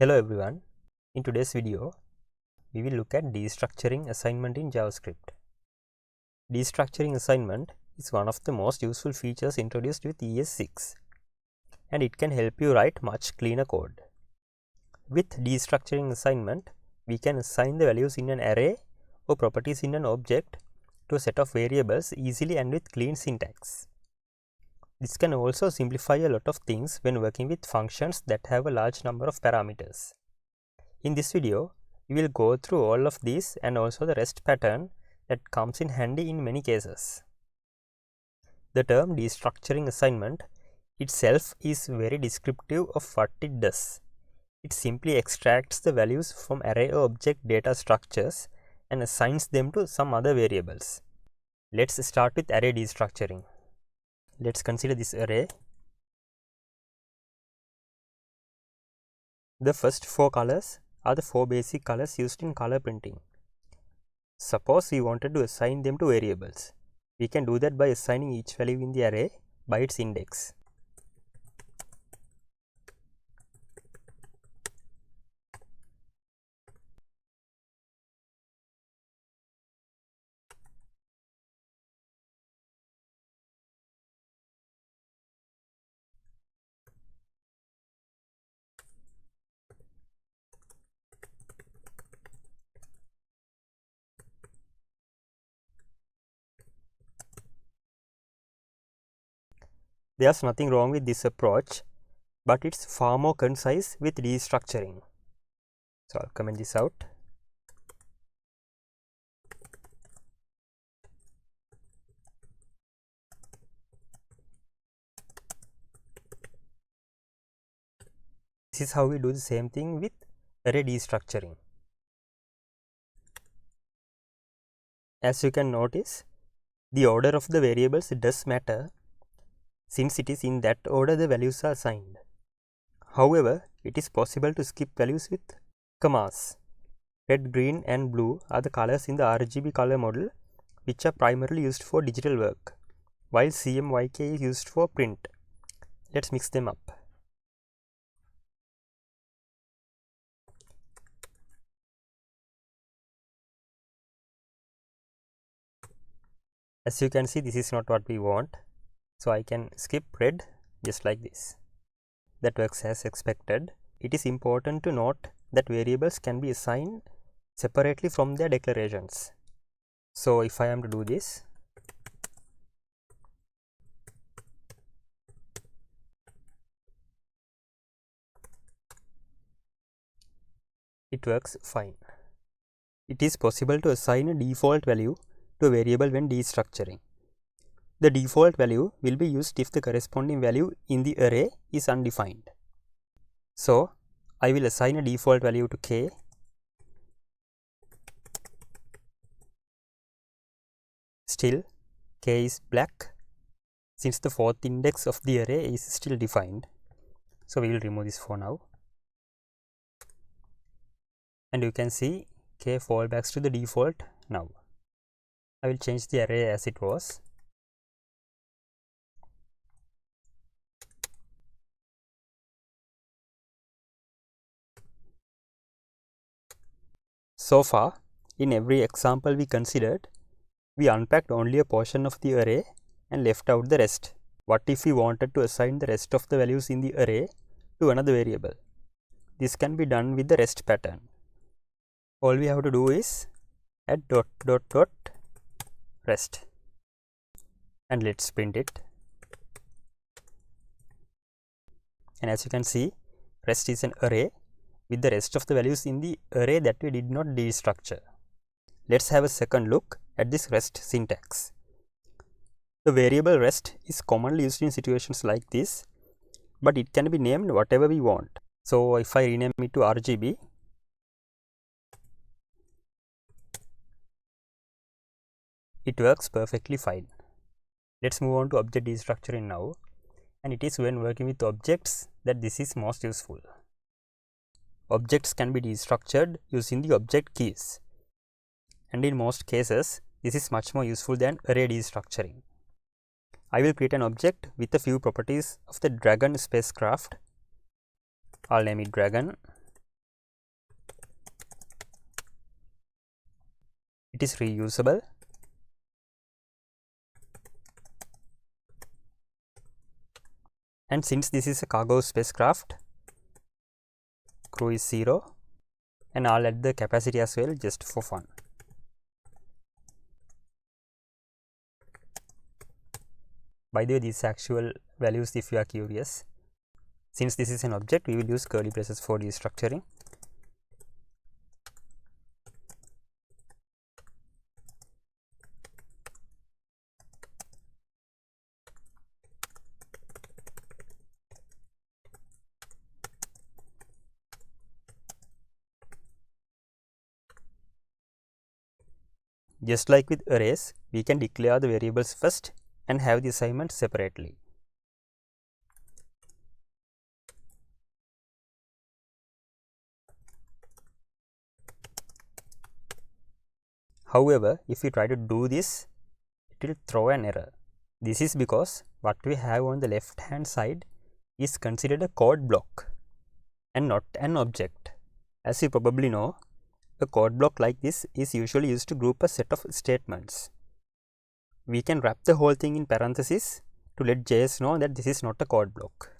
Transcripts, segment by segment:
Hello everyone. In today's video, we will look at destructuring assignment in JavaScript. Destructuring assignment is one of the most useful features introduced with ES6, and it can help you write much cleaner code. With destructuring assignment, we can assign the values in an array or properties in an object to a set of variables easily and with clean syntax. This can also simplify a lot of things when working with functions that have a large number of parameters. In this video, we will go through all of these and also the REST pattern that comes in handy in many cases. The term destructuring assignment itself is very descriptive of what it does. It simply extracts the values from array or object data structures and assigns them to some other variables. Let's start with array destructuring. Let's consider this array. The first four colors are the four basic colors used in color printing. Suppose we wanted to assign them to variables. We can do that by assigning each value in the array by its index. There's nothing wrong with this approach, but it's far more concise with destructuring. So I'll comment this out. This is how we do the same thing with array destructuring. As you can notice, the order of the variables does matter, since it is in that order the values are assigned. However, it is possible to skip values with commas. Red, green and blue are the colors in the RGB color model, which are primarily used for digital work, while CMYK is used for print. Let's mix them up. As you can see, this is not what we want. So I can skip red just like this. That works as expected. It is important to note that variables can be assigned separately from their declarations. So if I am to do this, it works fine. It is possible to assign a default value to a variable when destructuring. The default value will be used if the corresponding value in the array is undefined. So I will assign a default value to k. Still, k is black since the fourth index of the array is still defined. So we will remove this for now. And you can see k fallbacks to the default now. I will change the array as it was. So far, in every example we considered, we unpacked only a portion of the array and left out the rest. What if we wanted to assign the rest of the values in the array to another variable? This can be done with the REST pattern. All we have to do is add ... REST, and let's print it. And as you can see, REST is an array with the rest of the values in the array that we did not destructure. Let's have a second look at this REST syntax. The variable REST is commonly used in situations like this, but it can be named whatever we want. So if I rename it to RGB, it works perfectly fine. Let's move on to object destructuring now, and it is when working with objects that this is most useful. Objects can be destructured using the object keys, and in most cases this is much more useful than array destructuring. I will create an object with a few properties of the Dragon spacecraft. I'll name it Dragon, It is reusable. And since this is a cargo spacecraft, crew is 0, and I'll add the capacity as well just for fun. By the way, these actual values if you are curious. Since this is an object, we will use curly braces for destructuring. Just like with arrays, we can declare the variables first and have the assignment separately. However, if we try to do this, it will throw an error. This is because what we have on the left hand side is considered a code block and not an object. As you probably know, a code block like this is usually used to group a set of statements. We can wrap the whole thing in parentheses to let JS know that this is not a code block.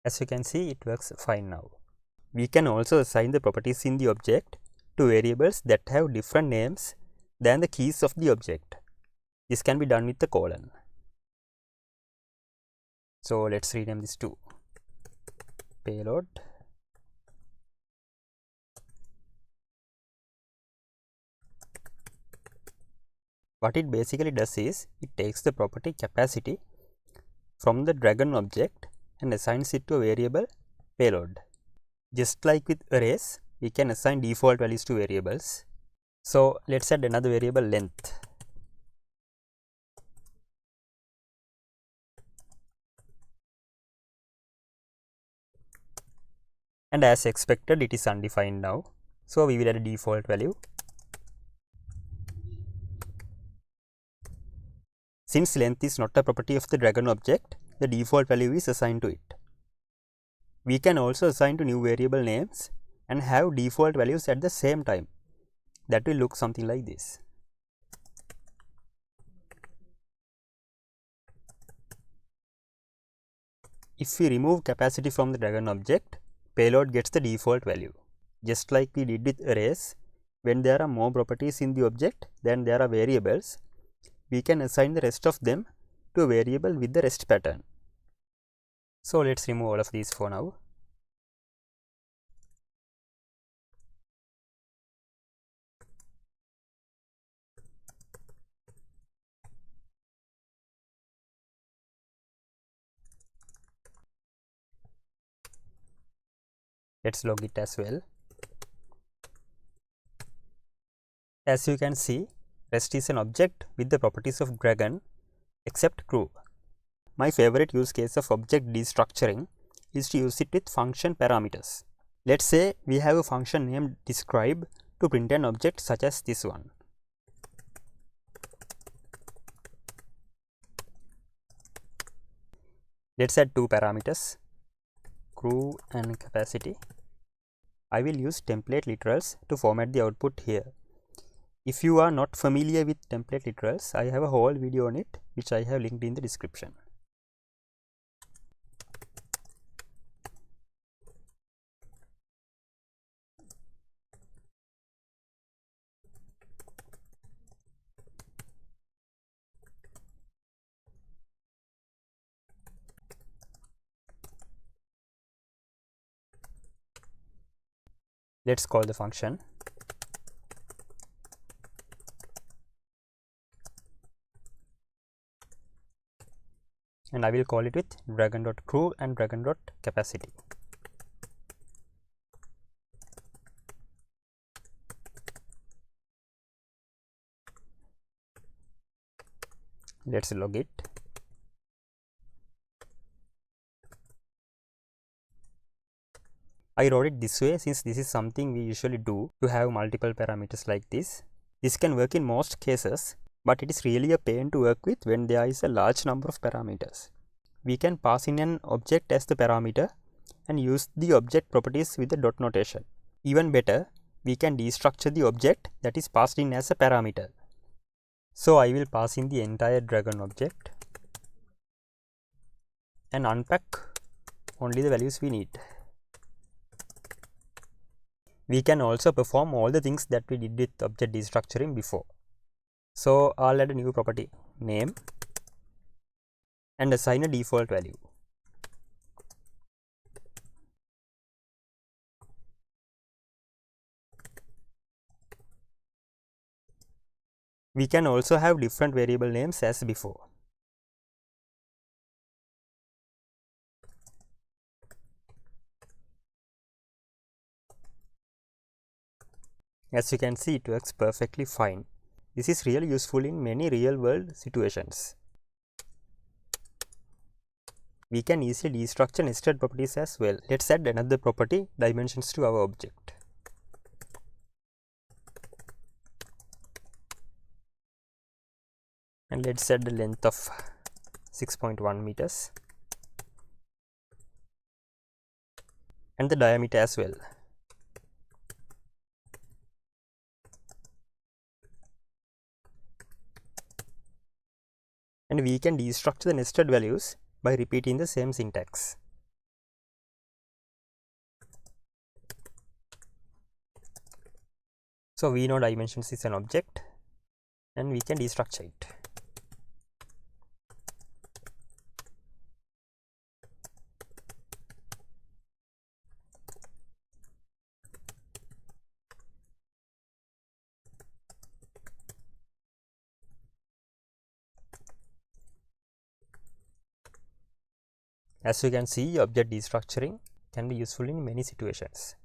As you can see, it works fine now. We can also assign the properties in the object to variables that have different names than the keys of the object. This can be done with the colon. So let's rename this to payload. What it basically does is, it takes the property capacity from the Dragon object and assigns it to a variable payload. Just like with arrays, we can assign default values to variables. So let's add another variable length. And as expected, it is undefined now. So we will add a default value. Since length is not a property of the Dragon object, the default value is assigned to it. We can also assign to new variable names and have default values at the same time. That will look something like this. If we remove capacity from the Dragon object, payload gets the default value. Just like we did with arrays, when there are more properties in the object than there are variables, we can assign the rest of them to a variable with the rest pattern. So let's remove all of these for now. Let's log it as well. As you can see, REST is an object with the properties of Dragon except crew. My favorite use case of object destructuring is to use it with function parameters. Let's say we have a function named describe to print an object such as this one. Let's add two parameters, crew and capacity. I will use template literals to format the output here. If you are not familiar with template literals, I have a whole video on it which I have linked in the description. Let's call the function. And I will call it with dragon.crew and dragon.capacity. Let's log it. I wrote it this way since this is something we usually do to have multiple parameters like this. This can work in most cases, but it is really a pain to work with when there is a large number of parameters. We can pass in an object as the parameter and use the object properties with the dot notation. Even better, we can destructure the object that is passed in as a parameter. So I will pass in the entire dragon object and unpack only the values we need. We can also perform all the things that we did with object destructuring before. So I'll add a new property name and assign a default value. We can also have different variable names as before. As you can see, it works perfectly fine. This is really useful in many real-world situations. We can easily destructure nested properties as well. Let's add another property, dimensions, to our object. And let's add the length of 6.1 meters and the diameter as well. And we can destructure the nested values by repeating the same syntax. So we know dimensions is an object and we can destructure it. As you can see, object destructuring can be useful in many situations.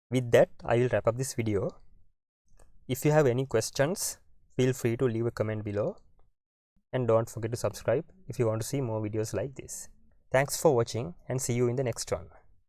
With that, I will wrap up this video. If you have any questions, feel free to leave a comment below. And don't forget to subscribe if you want to see more videos like this. Thanks for watching and see you in the next one.